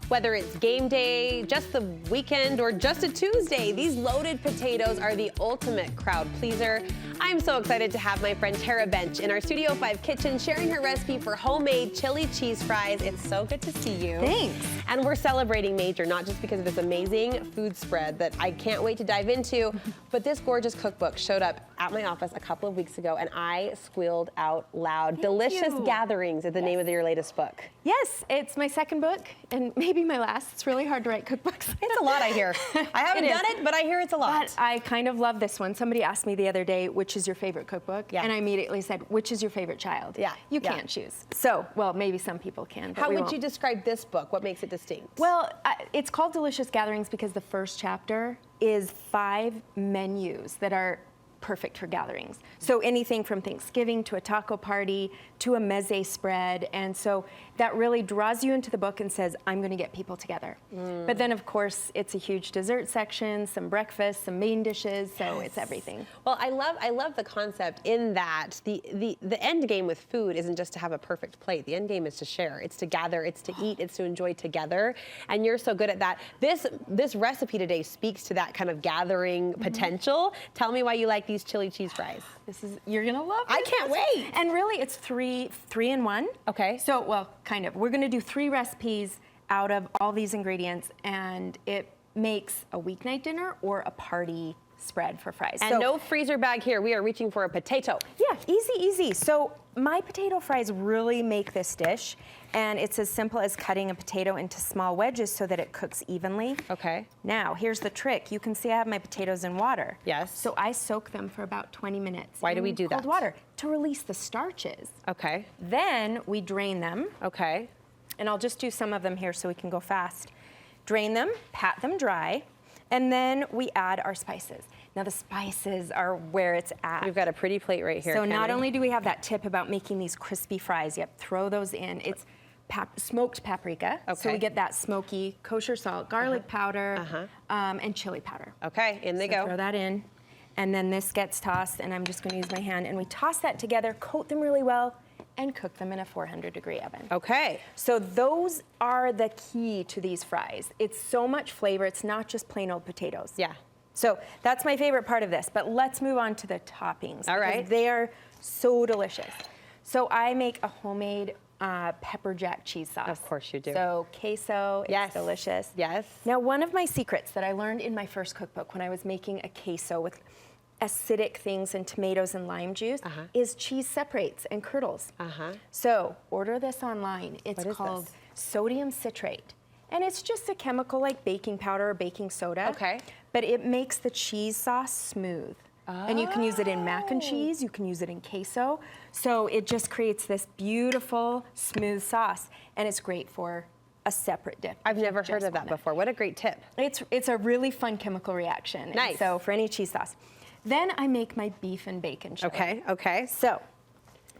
Whether it's game day, just the weekend, or just a Tuesday, these loaded potatoes are the ultimate crowd pleaser. I'm so excited to have my friend Tara Bench in our Studio 5 kitchen sharing her recipe for homemade chili cheese fries. It's so good to see you. Thanks. And we're celebrating major, not just because of this amazing food spread that I can't wait to dive into, but this gorgeous cookbook showed up at my office a couple of weeks ago and I squealed out loud. Thank Delicious you. Gatherings is the name of your latest book. Yes, it's my second book and maybe my last. It's really hard to write cookbooks. It's a lot, I hear. I haven't done it, but I hear it's a lot. But I kind of love this one. Somebody asked me the other day, which is your favorite cookbook? Yeah. And I immediately said, which is your favorite child? Yeah. You can't choose. So, well, maybe some people can, but How we would won't. you describe this book? What makes it distinct? Well, it's called Delicious Gatherings because the first chapter is 5 menus that are perfect for gatherings. So anything from Thanksgiving to a taco party to a meze spread. And so that really draws you into the book and says, I'm going to get people together. But then, of course, it's a huge dessert section, some breakfast, some main dishes. So it's everything. Well, I love the concept in that the end game with food isn't just to have a perfect plate. The end game is to share. It's to gather. It's to eat. It's to enjoy together. And you're so good at that. This recipe today speaks to that kind of gathering potential. Tell me why you like these chili cheese fries. You're gonna love it. I can't wait. And really, it's three in one. Okay. So, well, kind of. We're gonna do 3 recipes out of all these ingredients, and it makes a weeknight dinner or a party spread for fries. And so, no freezer bag here. We are reaching for a potato. yeah, easy. So my potato fries really make this dish, and it's as simple as cutting a potato into small wedges so that it cooks evenly. Okay. Now, here's the trick. You can see I have my potatoes in water. Yes. So I soak them for about 20 minutes. Why do we do cold that? water to release the starches. Okay. Then we drain them, Okay. and I'll just do some of them here so we can go fast. Drain them, pat them dry, and then we add our spices. Now the spices are where it's at. We've got a pretty plate right here. So not only do we have that tip about making these crispy fries, yep, throw those in. It's smoked paprika, so Okay. we get that smoky kosher salt, garlic powder, and chili powder. Okay, in they So go. throw that in, and then this gets tossed, and I'm just going to use my hand, and we toss that together, coat them really well, and cook them in a 400-degree oven. Okay. So those are the key to these fries. It's so much flavor. It's not just plain old potatoes. Yeah. So that's my favorite part of this, but let's move on to the toppings. All right. Because they are so delicious. So I make a homemade pepper jack cheese sauce. Of course you do. So queso, Yes. it's delicious. Yes. Now, one of my secrets that I learned in my first cookbook when I was making a queso with acidic things and tomatoes and lime juice is cheese separates and curdles. So order this online. It's What is called this? sodium citrate. And it's just a chemical like baking powder or baking soda. Okay. But it makes the cheese sauce smooth. And you can use it in mac and cheese, you can use it in queso. So it just creates this beautiful, smooth sauce. And it's great for a separate dip. I've if you never heard just of that want it. before. What a great tip. It's a really fun chemical reaction. Nice. And so for any cheese sauce. Then I make my beef and bacon chili. Okay, okay. So,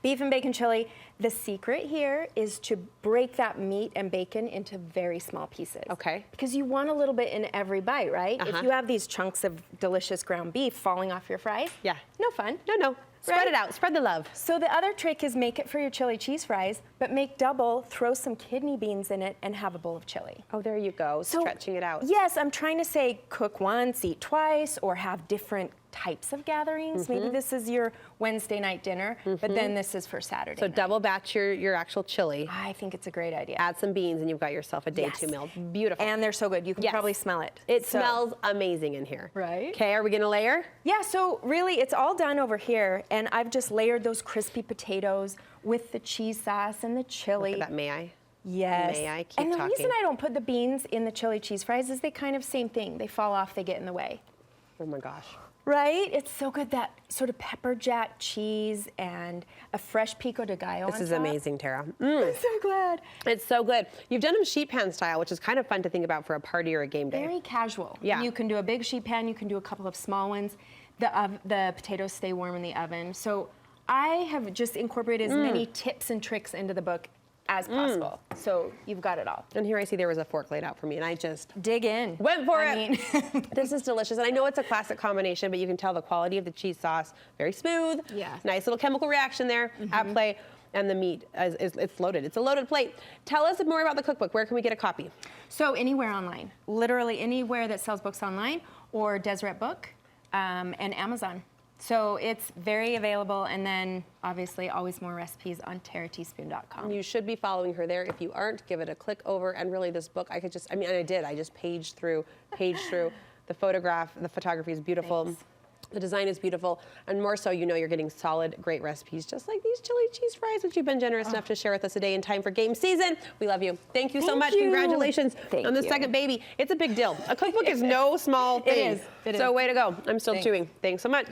beef and bacon chili, the secret here is to break that meat and bacon into very small pieces. Okay. Because you want a little bit in every bite, right? If you have these chunks of delicious ground beef falling off your fries, Yeah. no fun. No. Spread Right? it out. Spread the love. So the other trick is make it for your chili cheese fries, but make double, throw some kidney beans in it, and have a bowl of chili. Oh, there you go. So, Stretching it out. Yes, I'm trying to say cook once, eat twice, or have different types of gatherings. Maybe this is your Wednesday night dinner, but then this is for Saturday So night. double batch your actual chili. I think it's a great idea. Add some beans and you've got yourself a day Yes. 2 meal. Beautiful. And they're so good. You can Yes. probably smell it. It So- smells amazing in here. Right? Okay, are we gonna layer? Yeah, so really it's all done over here, and I've just layered those crispy potatoes with the cheese sauce and the chili. Look at that, may I? Yes. May I keep and the talking? reason I don't put the beans in the chili cheese fries is they kind of same thing. They fall off, they get in the way. Oh my gosh. Right? It's so good, that sort of pepper jack cheese and a fresh Pico de Gallo. This is top. amazing, Tara. I'm so glad. It's so good. You've done them sheet pan style, which is kind of fun to think about for a party or a game day. Very casual. Yeah. You can do a big sheet pan, you can do a couple of small ones. The potatoes stay warm in the oven. So I have just incorporated as many tips and tricks into the book as possible. So you've got it all. And here I see there was a fork laid out for me, and I just Dig in. went for I it. mean, This is delicious, and I know it's a classic combination, but you can tell the quality of the cheese sauce, very smooth. Yeah. Nice little chemical reaction there at play. and the meat it's loaded. It's a loaded plate. Tell us more about the cookbook. Where can we get a copy? So anywhere online, literally anywhere that sells books online, or Deseret Book, and Amazon. So it's very available, and then obviously always more recipes on tarateaspoon.com. You should be following her there. If you aren't, give it a click over. And really, this book, I just paged through. The photography is beautiful. Thanks. The design is beautiful, and more so, you're getting solid, great recipes, just like these chili cheese fries, which you've been generous enough to share with us today in time for game season. We love you. Thank you so much. you. Congratulations Thank on the you. second baby. It's a big deal. A cookbook is no small thing. It is. So way to go. I'm still Thanks. chewing. Thanks so much.